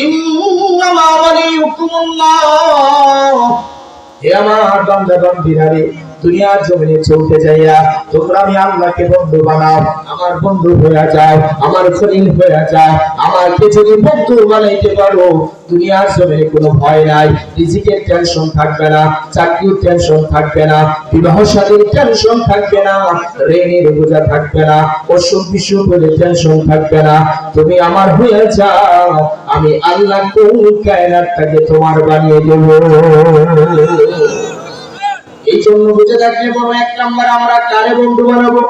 ইন্নামা ওয়ালিয়ুকুমুল্লাহ। হে আমার বান্দা বান্দীরা রে, দুনিয়ার জমিনে চলতে যাইয়া তোমরা আমি আল্লাহকে বন্ধু বানাও, আমার বন্ধু হয়ে যাও, আমার খলিল হয়ে যাও। আমাকে যদি বন্ধু বানাইতে পারো, দুনিয়ার জমিনে কোনো ভয় নাই, রিজিকের টেনশন থাকবে না, চাকরির টেনশন থাকবে না, বিবাহ শাদীর টেনশন থাকবে না, ঋণের বোঝা থাকবে না, অসুখ বিসুখ হলে টেনশন থাকবে না। তুমি আমার হয়ে যাও, আমি আল্লাহ কোন কায়নাতটাকে তোমার বানিয়ে দেব। এই জন্য বুঝে থাকলে বড় এক নাম্বার আমরা কারে বন্ধু বানাবো?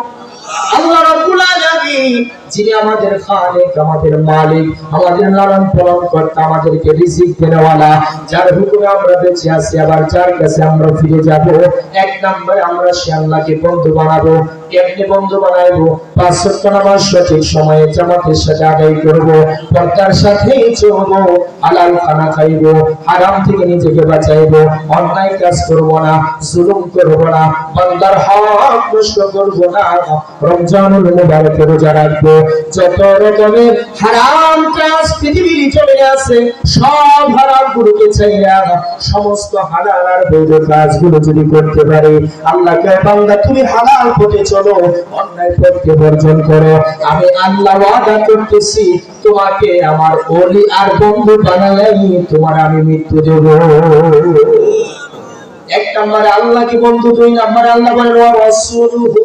আল্লাহ রাব্বুল আলামিন, যিনি আমাদের খালিক, আমাদের মালিক, আমাদের লালন পালন কর্তা, আমাদেরকে রিজিক দেওয়ালা, যার হুকুমে আমরা বেঁচে আছি, আবার যার কাছে আমরা ফিরে যাব। এক নম্বরে আমরা সে আল্লাহকে বন্ধু বানাবো। কেমনে বন্ধু বানাইবো? ৫ ওয়াক্ত নামাজ সঠিক সময়ে জামাতের সাথে আদায় করব, পর্দার সাথে চলবো, হালাল খানা খাইবো, হারাম থেকে নিজেকে বাঁচাইবো, অন্যায় কাজ করব না, জুলুম করব না, বান্দার হক নষ্ট করব না, রমজানুল মুবারকে রোজা রাখবো। যত রকমের হারাম কাজ পৃথিবীর জমিনে আছে, সব হারাম গুলোকে চাইয়া সমস্ত হালাল আর বৈধ কাজগুলো যদি করতে পারে, আল্লাহকে বান্দা তুমি হালাল পথে চলো, অন্যায় পথকে বর্জন করো, আমি আল্লাহ ওয়াদা করতেছি তোমাকে আমার ওলি আর বন্ধু বানাই তোমার আমি মৃত্যু দেব। এক নম্বরে আল্লাহকে বন্ধু, দুই নম্বরে আল্লাহ বলেন ওয়া রাসূলুহু।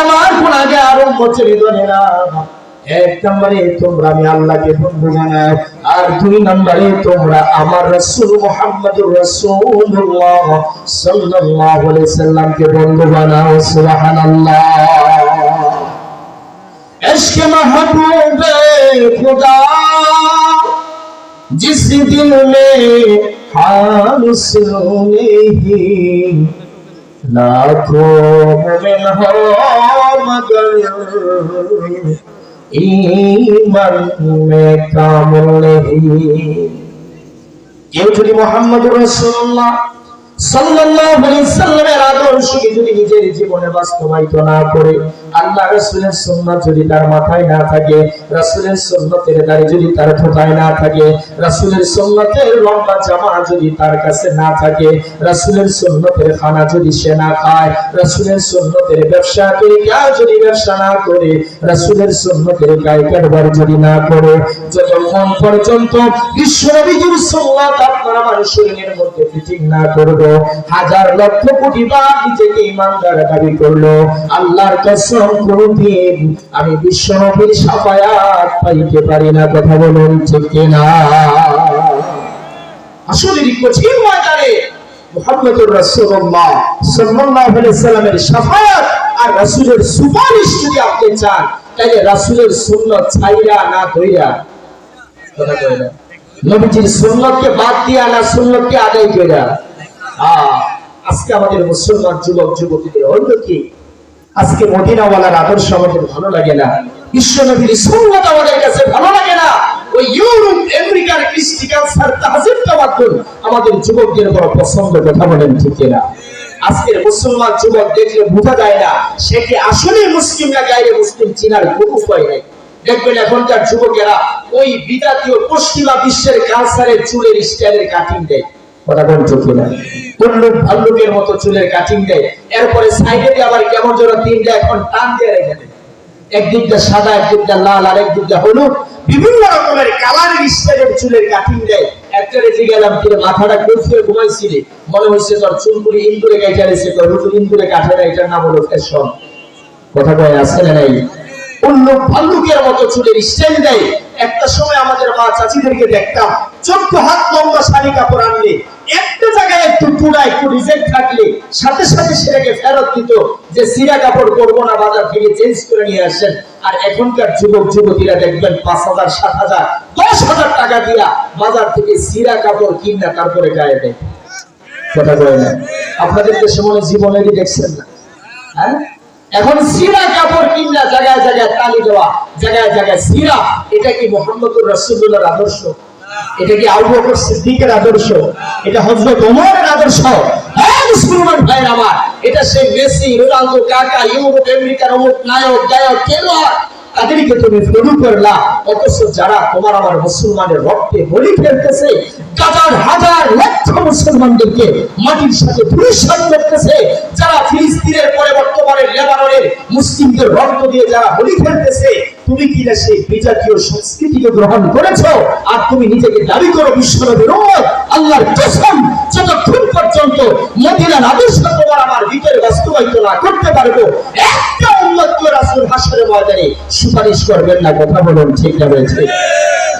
আমার গুনাহকে আরম্ভ করে ধরেনা, এক নম্বরে তোমরা আমি আল্লাহকে বন্ধু বানাও, আর দুই নম্বরে তোমরা আমার রাসূল মুহাম্মদুর রাসূলুল্লাহ সাল্লাল্লাহু আলাইহি সাল্লামকে বন্ধু বানাও। সুবহানাল্লাহ। इश्क़ महबूब खुदा जिस दिल में हासिल नहीं, लाखों मोमिन हो मगर ईमान में कामिल नहीं। কেউ যদি মুহাম্মদুর রাসূলুল্লাহ সাল্লাল্লাহু আলাইহি সাল্লামের আদর্শকে যদি নিজের জীবনে বাস্তবায়িত না করে, আল্লাহ রাসূলের সুন্নাত যদি তার মাথায় না থাকে, রাসূলের সুন্নতের দাড়ি যদি তার মাথায় না থাকে, রাসূলের সুন্নতের লম্বা জামা যদি তার কাছে না থাকে, রাসূলের সুন্নতের খানা যদি সে না খায়, রাসূলের সুন্নতের ব্যবসা তরিকা যদি ব্যবসা না করে, রাসূলের সুন্নতের গায়ে কারবার যদি না করে, যতক্ষণ পর্যন্ত বিশ্বনবীর সুন্নাত আপনার আমার শরীরের মধ্যে ফিটিং না করবে, হাজার লক্ষ কোটি বার নিজেকে ইমানদার দাবি করলো, আল্লাহর কসম কোনদিন আমি বিশ্বনবীর শাফায়াত পাইতে পারি না। কথা বলুন ঠিক কিনা? আসলে কঠিন ময়দানে মুহাম্মদুর রাসূলুল্লাহ সাল্লাল্লাহু আলাইহি সাল্লামের শাফায়াত আর রাসূলের সুপারিশ যদি আপনি চান, তাহলে রাসূলের সুন্নাত ছাইরা না ধইরা, কথা কই না, নবীজির সুন্নাতকে বাদ দিয়া না সুন্নাতকে আদায় কইরা। আজকে আমাদের মুসলমান যুবক যুবতীদের হইল কি, আজকে মদিনাওয়ালার আদর্শ আমাদের ভালো লাগে না, বিশ্বনবীর সুন্নাত আমাদের কাছে ভালো লাগে না, ওই ইউরোপ আমেরিকার কৃষ্টি কালচার তাহজিব তাওয়াক্কুল আমাদের যুবকদের বড় পছন্দ। কথা বলেন ঠিক কিনা? আজকের মুসলমান যুবক দেখলে বোঝা যায় না সে কি আসলে মুসলিম না গায়রে মুসলিম চিনার কোনো উপায় নাই। দেখবেন এখনকার যুবকেরা ওই বিদাতীয় পশ্চিমা বিশ্বের কালচারের চুলের স্টাইলের কাটিং দেয়। কথা বলেন ঠিক কিনা? কুল্লুক ভাল্লুকের মতো চুলের কাটিং দেয়, এরপরে সাইডে দিয়ে আবার কেমন যেন তিনটা এখন টান দিয়ে রেখে দেয়, একদিকটা সাদা, একদিকটা লাল, আর একদিকটা হলুদ, বিভিন্ন রকমের কালারের স্টাইলের চুলের কাটিং দেয়। একটারে জিজ্ঞাসা করে মাথাটা কুফিয়ে ঘুমাইছিলে, মনে হচ্ছে তোর চুলগুলি ইন্দুরে গাইতে রয়েছে, তোর হুজুর ইন্দুরে কাটে না, এটার নাম হলো ফ্যাশন। কথা কয় আছে না নাই? উল্লুক ভাল্লুকের মতো চুলের স্টাইল দেয়। একটা সময় আমাদের মা চাচিদেরকে দেখতাম 14 হাত লম্বা শাড়ি কাপড় আনলে, একটা জায়গায় একটু টুড়া একটু রিজেক্ট থাকলে সাথে সাথে সেটাকে ফেরত দিত, যে সিরা কাপড় করবো না, বাজার থেকে চেঞ্জ করে নিয়ে আসেন। আর এখনকার যুবক যুবতীরা দেখবেন 5,000, 7,000, 10,000 টাকা দিয়া বাজার থেকে সিরা কাপড় কিনা তারপরে গায়ে দেয়। কথা বলে না? আপনাদের দেশে মনে জীবনেরই দেখছেন না? হ্যাঁ, এখন সিরা কাপড় কিনা জায়গায় জায়গায় তালি দেওয়া, জায়গায় জায়গায় সিরা। এটা কি মুহাম্মদুর রাসূলুল্লাহর আদর্শ? এটা কি আবু বকর সিদ্দিকের আদর্শ? এটা হযরত ওমরের আদর্শ? হ্যাঁ মুসলমান ভাইরা আমার, এটা সেই মেসি, রোনালদো, কাকা, ইউরোপ আমেরিকার অমুক নায়ক গায়ক খেলোয়াড় তাদেরকে তুমি ফলো করলা, অথচ যারা তোমার আমার মুসলমানের রক্তে বলি ফেলতেছে, হাজার হাজার লক্ষ মুসলমানদেরকে মাটির সাথে ধূলিসাৎ করতেছে, যারা ফিলিস্তিনের পরে বর্তমানে লেবাননের মুসলিমদের রক্ত দিয়ে যারা বলি ফেলতেছে, তুমি কি না সেই বিজাতীয় সংস্কৃতিকে গ্রহণ করেছো? আর তুমি নিজেকে দাবি করো বিশ্বনবীর উম্মত। আল্লাহর কসম, যতক্ষণ পর্যন্ত মদিনার আদর্শ তোমার আমার ভিতরে বাস্তবায়িত না করতে পারবো, একটা উম্মতকে রাসূল হাসরের ময়দানে সুপারিশ করবেন না। কথা বলুন ঠিক না বলছে?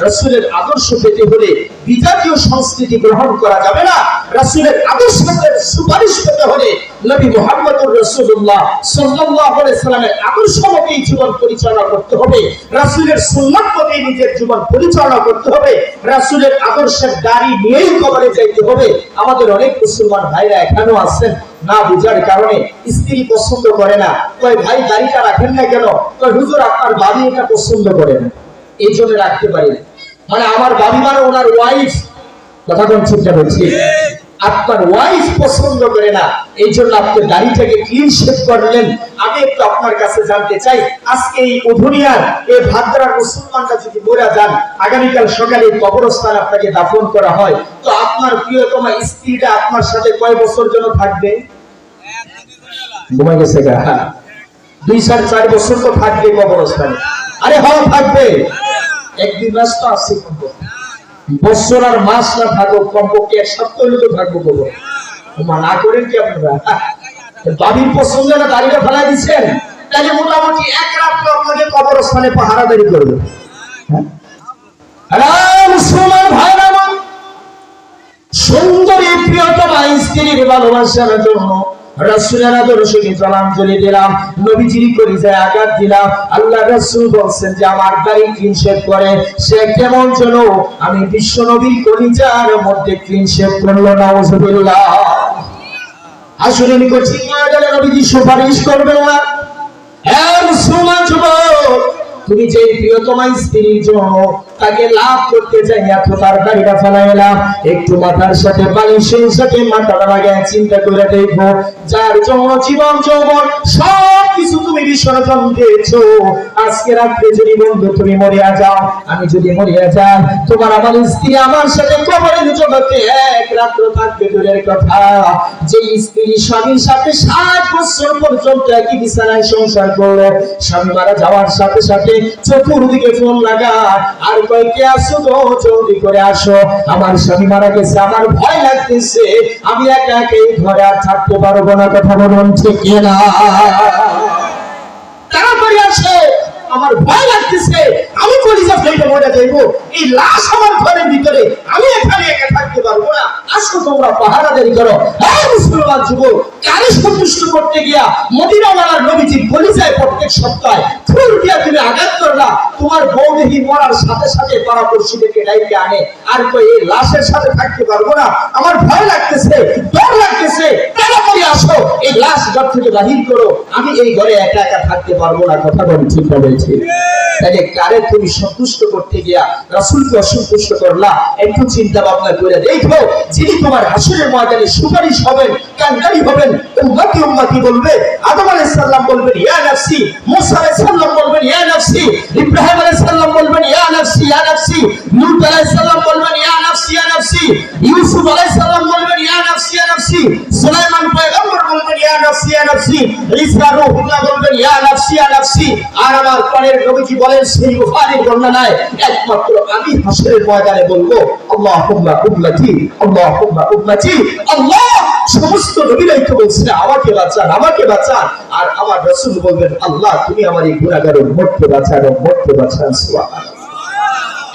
রাসূলের আদর্শ পেতে হলে বিজাতীয় সংস্কৃতি গ্রহণ করা যাবে না। রাসূলের আদর্শের সুপারিশ পেতে হলে নবী মুহাম্মদুর রাসূলুল্লাহ সাল্লাল্লাহু আলাইহি সাল্লামের আদর্শ মতে জীবন পরিচালনা করতে হবে। রাসূলের সুন্নাত মতে নিজের জীবন পরিচালনা করতে হবে। রাসূলের আদর্শের দাড়ি নিয়েই কবরে যাইতে হবে। আমাদের অনেক মুসলমান ভাইরা এখনো আছেন, না বুঝার কারণে স্ত্রী পছন্দ করে না, কয় ভাই দাড়িটা রাখেন না কেন? কয় হুজুর আপনার ভাবি এটা পছন্দ করে না, এই জন্য রাখতে পারি না। মানে আমার ভাবি মানে ওনার ওয়াইফ, কথা কোন চিন্তা বলছি, আপনার ওয়াইফ পছন্দ করে না, এই জন্য আপনি দাড়িটাকে ক্লিন শেভ করলেন। আমি একটু আপনার কাছে জানতে চাই, আজকে এই উধুনিয়ার এই ভাদ্রার মুসলমানরা যদি মরে যান, আগামীকাল সকালে কবরস্থানে আপনাকে দাফন করা হয়, তো আপনার প্রিয়তমা স্ত্রীটা আপনার সাথে কয় বছর জন্য থাকবে? ঘুমাই গেছে গা, 2-4 বছর তো থাকবে কবরস্থানে। আরে হ্যাঁ থাকবে, একদিন মাস তো আসছে, বছর আর মাস না থাকুক, কমপক্ষে 1 সপ্তাহ হলে তো থাকবো কবর। না করেন কি আপনারা? বাবির পছন্দ না দাঁড়িয়ে ফেলা দিচ্ছেন, তাহলে মোটামুটি 1 রাত আপনাকে কবরস্থানে পাহারাদারি করবে। মুসলমান ভাইরা আমার, সুন্দরী প্রিয়তমা স্ত্রীর ভালোবাসার জন্য রাসূলের আদর্শকে জলাঞ্জলি দিলাম, নবীজির কলিজায় আঘাত দিলাম। আল্লাহ রাসূল বলেন যে আমার দাড়ি ক্লিন শেভ করে সে কেমন যেন আমি বিশ্ব নবীর কলিজার মধ্যে ক্লিন শেভ করলো। নাউজুবিল্লাহ। আসলে নিকট ঠিক না গেলে নবীজি সুপারিশ করবেন না। মুসলমান যুবক, তুমি যে প্রিয়তমা স্ত্রীর জন্য তাকে লাভ করতে চাই এত তাড়াতাড়ি ফেলাইলাম, একটু মাথার সাথে বালিশের সাথে মাথাটা লাগায় চিন্তা করে দেখো, যার জন্য জীবন যৌবন সব কিছু তুমি বিসর্জন দিয়েছো, আজকে রাত্রে যদি বন্ধু তুমি মরিয়া যাও, আমি যদি মরিয়া যাই, তোমার আমার স্ত্রী আমার সাথে কবরের জগতে 1 রাত্র থাকবে দূরের কথা, যে স্ত্রী স্বামীর সাথে 60 বছর পর্যন্ত একই বিছানায় সংসার করলো, স্বামী মারা যাওয়ার সাথে সাথে চতুর্দিকে ফোন লাগায় আর কয় কে আসো গো, জলদি করে আসো, আমার স্বামী মারা গেছে, আমার ভয় লাগতেছে, আমি একা একা এই ঘরে আর থাকতে পারবো না। কথা বলুন ঠিক না? তাড়াতাড়ি আসো, আমার ভয় লাগতেছে, আমি কলিজা ফেলে মরে যাইবো, এই লাশ আমার ঘরের ভিতরে, আমি এখানে একা থাকতে পারবো না, আসো তোমরা পাহারাদারি করো। এই মুসলমান যুবক, কারে সন্তুষ্ট করতে গিয়া মদিনাওয়ালার নবীজির কলিজায় প্রত্যেক সপ্তাহে ফুল দিয়া তুমি আঘাত করলা, তোমার বউ দেখি মরার সাথে সাথে পাড়াপড়শিদেরকে ডাইকে আনে আর কই এই লাশের সাথে থাকতে পারবো না, আমার ভয় লাগতেছে, ডর লাগতেছে, তাড়াতাড়ি আসো, এই লাশ ঘর থেকে বাহির করো, আমি এই ঘরে একা একা থাকতে পারবো না। কথা বলি ঠিক না বলছি? তাহলে কারে তুমি সন্তুষ্ট করতে গিয়া রাসূলকে অসন্তুষ্ট করলা? একটু চিন্তা ভাবনা করে দেখো, যিনি তোমার হাসরের ময়দানে সুপারিশ হবেন, কান্ডারি হবেন, উম্মতি উম্মতি বলবে, আদম আলাইহিস সালাম বলবেন ইয়া নাফসি, মুসা আলাইহিস সালাম বলবেন ইয়া নাফসি, ইব্রাহিম আলাইহিস সালাম বলবেন ইয়া নাফসি ইয়া নাফসি, নূহ আলাইহিস সালাম বলবেন ইয়া নাফসি ইয়া নাফসি, ইউসুফ আলাইহিস সালাম বলবেন ইয়া নাফসি ইয়া নাফসি, সুলাইমান পয়গম্বর বলবেন ইয়া নাফসি ইয়া নাফসি, ঈসা রূহুল্লাহ বলবেন ইয়া নাফসি ইয়া নাফসি। আর আমার প্রাণের নবীজি বলেন সেই বুখারীর বর্ণনায়, একমাত্র আমি হাসরের ময়দানে বলবো আল্লাহুম্মা উম্মতি, আল্লাহুম্মা উম্মতি, আল্লাহ সমস্ত নবীরাই তো বলছেন আমাকে বাঁচান, আমাকে বাঁচান, আর আমার রাসূল বলবেন আল্লাহ তুমি আমার এই গুনাহগার উম্মতকে বাঁচান, উম্মতকে বাঁচান। সুবহানাল্লাহ।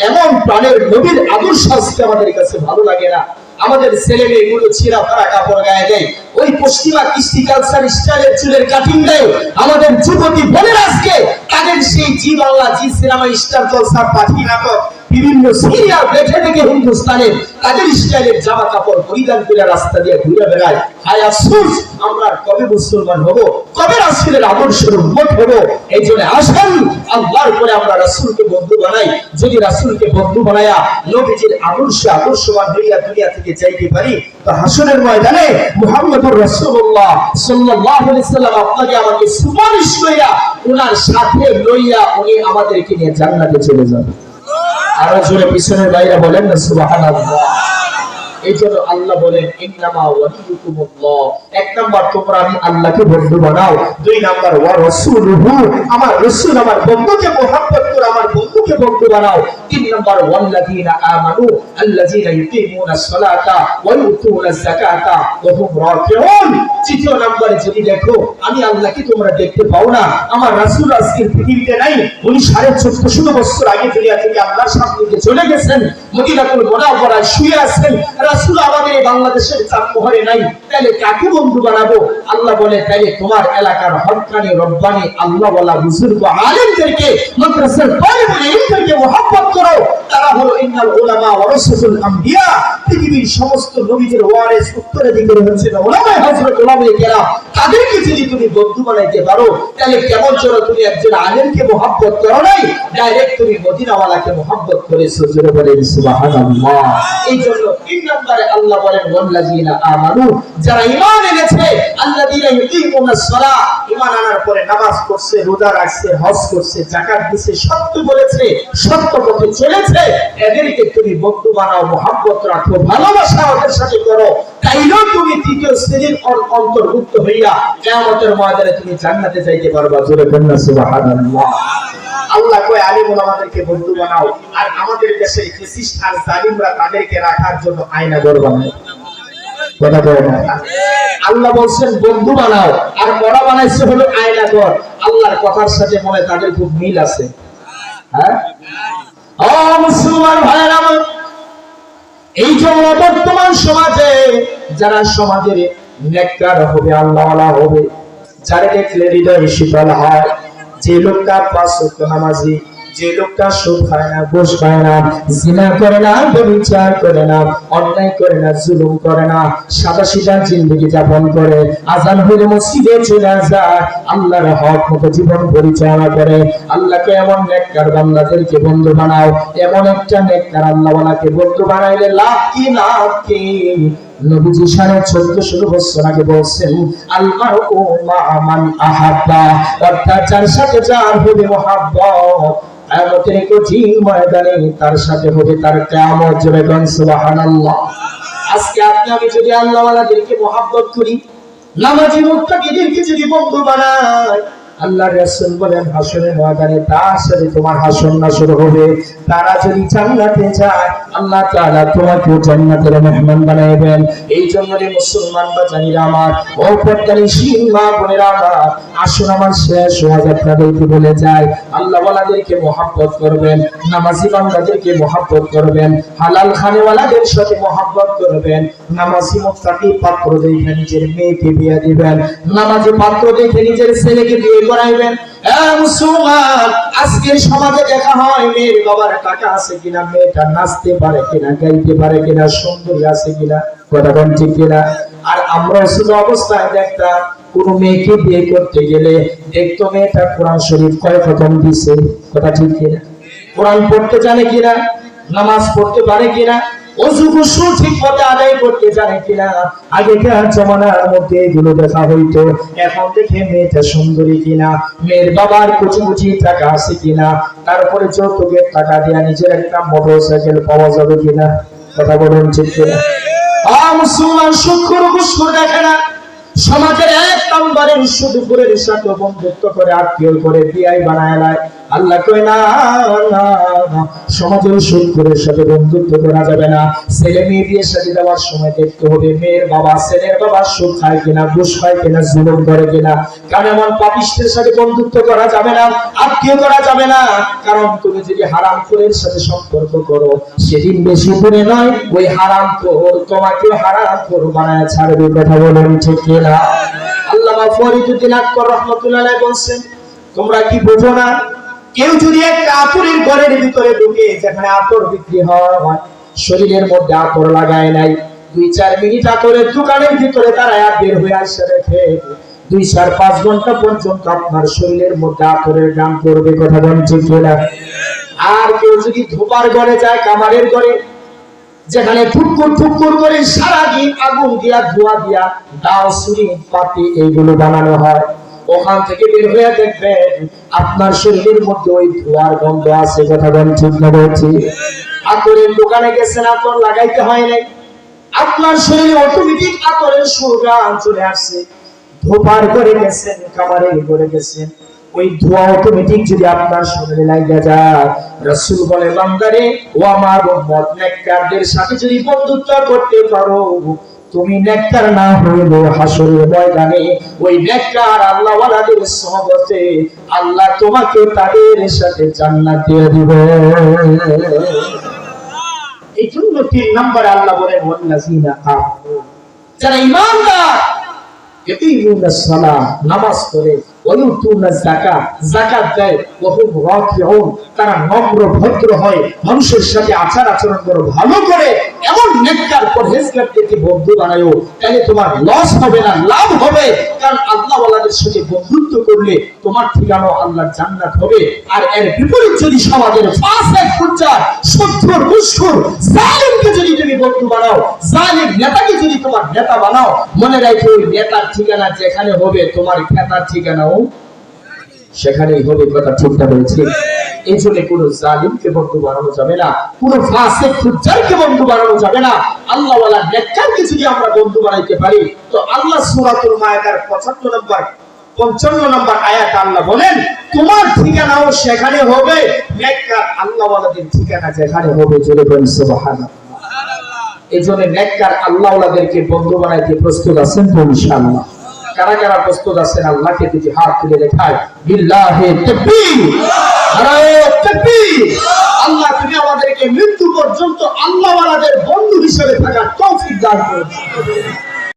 এমন প্রাণের নবীর আদর্শ আজকে আমাদের কাছে ভালো লাগে না। আমাদের ছেলে মেয়েগুলো ছিঁড়া ফাড়া কাপড় গায়ে দেয়, ওই পশ্চিমা কৃষ্টি কালচার স্টাইলের চুলের কাটিং দেয়। আমাদের যুবতী বোনের আজকে তাদের সেই জি বাংলা, জি সিনেমা, স্টার জলসা, পাখি নাটক, বিভিন্ন সিরিয়া দেখে দেখে হিন্দুস্তানের তাদের স্টাইলের জামা কাপড় পরিধান করে রাস্তা দিয়ে ঘুরে বেড়ায়। হায় আফসোস, আমরা কবে মুসলমান হব, কবে রাসূলের আদর্শের উম্মত হব? এই জন্য আসেন আল্লাহর করে আমরা রাসূলকে বন্ধু বানাই। যদি রাসূলকে বন্ধু বানায়া নবীজির আদর্শবান হইয়া দুনিয়া থেকে যাইতে পারি, তো হাসরের ময়দানে মুহাম্মদুর রাসূলুল্লাহ সাল্লাল্লাহু আলাইহি সাল্লাম আপনাকে আমাকে সুপারিশ কইরা ওনার সাথে লইয়া উনি আমাদেরকে নিয়ে জান্নাতে চলে যাবেন। আরো জোরে পিছনের বাইরে বলেন না সুবহানাল্লাহ। এই জন্য আল্লাহ বলেন ইন্নামা ওয়ালিয়ুকুমুল্লাহ। এক নাম্বার তোমরা আমি আল্লাহকে বন্ধু বানাও, দুই নাম্বার ওয়া রাসূলুহু, আমার রাসূল আমার বন্ধুকে মুহাব্বত করে আমার বন্ধুকে বন্ধু বানাও, তিন নাম্বার ওয়াল্লাযীনা আমানু আল্লাযীনা ইউকিমুনাস সালাতা ওয়া ইউতুনাজ যাকাতা ওয়া হুম রাকিউন। তৃতীয় নাম্বারে যদি দেখো আমি আল্লাহকে তোমরা দেখতে পাও না, আমার রাসূল আজকের পৃথিবীতে নাই, উনি 1450 বছর আগে দুনিয়া থেকে আল্লাহর সামনে চলে গেছেন, মদিনাতুল মুনাওয়ারায় শুয়ে আছেন। রাসূল আমাদের এই বাংলাদেশের চাঁদমোহরে নাই, তাহলে কাকে বন্ধু বানাবো? আল্লাহ বলে তাইলে তোমার এলাকার হক্কানি রব্বানি আল্লাহ ওয়ালা বুজুর্গ আলেমদেরকে, মাদ্রাসার তালিবুল ইলমদেরকে মুহাব্বত করো। তারা হলো ইন্নাল উলামা ওয়ারাসাতুল আমবিয়া, পৃথিবীর সমস্ত নবীদের ওয়ারিস উত্তরাধিকারী হচ্ছেন উলামায়ে হযরত উলামায়ে কেরাম। তাদেরকে যদি তুমি বন্ধু বানাইতে পারো, তাহলে কেমন চলো তুমি একজন আলেমকে মুহাব্বত করো নাই, ডাইরেক্ট তুমি মদিনাওয়ালাকে মুহাব্বত করেছো। জোরে বলেন সুবহানাল্লাহ। এই জন্য তিন নম্বরে আল্লাহ বলেন ওয়াল্লাযীনা আমানু, যারা ঈমান এনেছে, আল্লাযীনা ইউকিমুনাস সালাহ, ঈমান আনার পরে নামাজ পড়ছে, রোজা রাখছে, হজ করছে, যাকাত দিছে, সত্য বলেছে, সত্য পথে চলেছে, এদেরকে তুমি বন্ধু বানাও, মুহাব্বত রাখো, ভালোবাসা ওদের সাথে করো। তাইলেও তুমি তৃতীয় শ্রেণীর অন্তর্ভুক্ত হইয়া কিয়ামতের ময়দানে তুমি জান্নাতে যাইতে পারবা। জোরে বলেন সুবহানাল্লাহ। আল্লাহ কয় আলিম ওলামাদেরকে বন্ধু বানাও, আর আমাদের দেশে ফ্যাসিস্ট আর জালিমরা তাদেরকে রাখার জন্য আয়নাঘর বানায়। কথা বলেন না। আল্লাহ বলছেন বন্ধু বানাও, আর ওরা বানাইছে হলো আয়নাঘর। আল্লাহর কথার সাথে মনে তাদের খুব মিল আছে। হ্যাঁ ও মুসলমান ভাইরা আমার, এই জন্য বর্তমান সমাজে যারা সমাজের নেককার হবে, আল্লাহওয়ালা হবে, যারা দেখলে হৃদয় শীতল হয়, যে লোকটা 5 ওয়াক্ত নামাজি, যে লোকটা সুদ খায় না, ঘুষ খায় না, জিনা করে না, ব্যভিচার করে না, অন্যায় করে না, জুলুম করে না, সাদাসিধা জিন্দেগি যাপন করে, আযান হলে মসজিদে চলে যায়, আল্লাহর হক মতো জীবন পরিচালনা করে, আল্লাহকে এমন নেককার বান্দাদেরকে বন্ধু বানাও। এমন একটা নেককার আল্লাহওয়ালাকে বন্ধু বানাইলে লাভ কি? নবীজি 1450 বছর আগে বলছেন আল-মারউ মা'a মান আহাব্বা, অর্থাৎ যার সাথে যার হবে মুহাব্বত, কিয়ামতের কঠিন ময়দানে তার সাথে হবে তার কিয়ামত। জোরে বলেন সুবহানাল্লাহ। আজকে আপনি আমি যদি আল্লাহওয়ালাদেরকে মুহাব্বত করি, নামাজি মুত্তাকিদেরকে যদি বন্ধু বানাই, আল্লাহর রাসূল বলেন হাসরের ময়দানে তার সাথে তোমার হাসর নাসর হবে। তারা যদি জান্নাতে যায়, আল্লাহ তাআলা তোমাকে জান্নাতের মেহমান বানাবেন। এই জন্য মুসলমান বাজানিরা আমার, ও পর্দানিশীল মা বোনেরা আমার, আসুন আমার শেষ ওয়াজ আপনাদেরকে বলে যায়, আল্লাহওয়ালাদেরকে মুহাব্বত করবেন, নামাজি বান্দাদেরকে মুহাব্বত করবেন, হালাল খানেওয়ালাদের সাথে মুহাব্বত করবেন, নামাজি মুত্তাকি পাত্র দেখে নিজের মেয়েকে বিয়ে দিবেন, নামাজি পাত্র দেখে নিজের ছেলেকে বিয়ে করাইবেন। মুসলমান, আজকের সমাজে দেখা হয় মেয়ের বাবার টাকা আছে কিনা, মেয়েটা নাচতে পারে কিনা, গাইতে পারে কিনা, সুন্দরী আছে কিনা, কথা বলেন ঠিক কিনা? আর আমরা শুধু অবস্থায় দেখতাম কোন মেয়েকে বিয়ে করতে গেলে দেখতো মেয়েটা কোরআন শরীফ কয় খতম দিছে, কথা ঠিক কিনা, কোরআন পড়তে জানে কিনা, নামাজ পড়তে পারে কিনা, ওযু গোসল ঠিক মতো আদায় করতে জানে কিনা। আগেকার জামানার মধ্যে এগুলো দেখা হইতো। এখন দেখে মেয়েটা সুন্দরী কিনা, মেয়ের বাবার কুচি কুচি টাকা আছে কিনা, তারপরে যৌতুকের টাকা দিয়ে নিজের একটা মোটরসাইকেল পাওয়া যাবে কিনা, কথা বলুন ঠিক কিনা? মুসলমান শুকর গুসকুর দেখে না, সমাজের এক নম্বরের শুধু পুরের সাথে বন্ধুত্ব করে, আত্মীয় করে, বিয়াই বানায় নেয়। আল্লাহ কয় না, সমাজের শুকরের সাথে বন্ধুত্ব করা যাবে না। ছেলে মেয়ে বিয়ে শাদী দেওয়ার সময় দেখতে হবে মেয়ের বাবা ছেলের বাবা সুদ খায় কিনা, ঘুষ খায় কিনা, জুলুম করে কিনা। কারণ এমন পাপিষ্টের সাথে বন্ধুত্ব করা যাবে না, আত্মীয় করা যাবে না। কারণ তুমি যদি হারামখোরের সাথে সম্পর্ক করো, সেদিন বেশি দূরে নয় ওই হারামখোর তোমাকে হারামখোর বানায় ছাড়বে। কথা বলেন ঠিক কিনা? আল্লামা ফরিদুদ্দীন আকবর রাহমাতুল্লাহ আলাইহি বলেন, তোমরা কি বোঝো না কেউ যদি একটা আতরের ঘরের ভিতরে ঢুকে, যেখানে আতর বিক্রি হয়, শরীরের মধ্যে আতর লাগায় নাই, 2-4 মিনিট আতরের দোকানের ভিতরে দাঁড়ায় বের হয়ে আসে রেখে 2-4-5 ঘন্টা পর্যন্ত আপনার শরীরের মধ্যে আতরের গান করবে। কথা বলেন ঠিক কিনা? আর কেউ যদি ধোপার ঘরে যায়, কামারের ঘরে, যেখানে ফুটকুর ফুটকুর করে সারাদিন আগুন দিয়া ধোয়া দিয়া দাও সুরি পাতি এইগুলো বানানো হয়, ওখান থেকে বের হয়ে দেখবেন আপনার শরীরের মধ্যে ওই ধোয়ার গন্ধ আছে। কথা বলেন ঠিক না বলছি? আতরের দোকানে গেছেন, আতর লাগাইতে হয় নাই, আপনার শরীরে অটোমেটিক আতরের সুগন্ধ চলে আসছে। ধোপার করে গেছেন, কামারের করে গেছেন, ওই ধোয়া অটোমেটিক যদি আপনার শরীরে লাগা যায়, রাসূল বলে বান্দারে ও আমার উম্মত, নেককারদের সাথে যদি বন্ধুত্ব করতে পারো, তুমি নেককার না হইলেও হাসরের ময়দানে ওই নেককার আল্লাহওয়ালাদের সহবতে আল্লাহ তোমাকে তাদের সাথে জান্নাত দিয়ে দিবে। এই জন্য 3 নম্বরে আল্লাহ বলেন ওয়াল্লাযিনা আমানু, যারা ঈমানদার, ইয়াকিমুনাস সালাহ, নামাজ পড়ে, ওয়ায়ুতুনাজ যাকাত, যাকাত দেয়, ওয়া হুম রাকিউন, তারা নম্র ভদ্র হয়, মানুষের সাথে আচার আচরণ করে ভালো করে, এমন নেককার পরহেজগারদেরকে বন্ধু বানায়ো, তাহলে তোমার লস হবে না, লাভ হবে। কারণ আল্লাহ ওয়ালাদের সাথে বন্ধুত্ব করলে তোমার ঠিকানা আল্লাহর জান্নাত হবে। আর এর বিপরীত যদি সমাজের ফাসিক ফুজ্জার, শত্রুর মুশরিক জালিমকে যদি তুমি বন্ধু বানাও, জালিম নেতাকে যদি তোমার নেতা বানাও, মনে রাখো ওই নেতার ঠিকানা যেখানে হবে তোমার খেতার ঠিকানাও সেখানেই হবে। কথা ঠিকটা বলছি? এই জন্য কোন জালিমকে বন্ধু বানানো যাবে না, কোন ফাসিক ফুজ্জারকে বন্ধু বানানো যাবে না। আল্লাহ ওয়ালা নেককারকে যদি আমরা বন্ধু বানাইতে পারি, তো আল্লাহ সূরাতুল মায়েদার 55 নম্বর আয়াত আল্লাহ বলেন তোমার ঠিকানাও সেখানে হবে, নেককার আল্লাহ ওয়ালাদের ঠিকানা যেখানে হবে। জোরে বলেন সুবহানাল্লাহ। এই জন্য নেককার আল্লাহ ওয়ালাদেরকে বন্ধু বানাইতে প্রস্তুত আছেন তো? ইনশাআল্লাহ। কারা কারা প্রস্তুত আছেন আল্লাহকে দুটি হাত তুলে দেখায় বিল্লাহি তাকবীর, নারায়ে তাকবীর। আল্লাহ তুমি আমাদেরকে মৃত্যু পর্যন্ত আল্লাহ ওয়ালাদের বন্ধু হিসেবে থাকার তৌফিক দান করুন।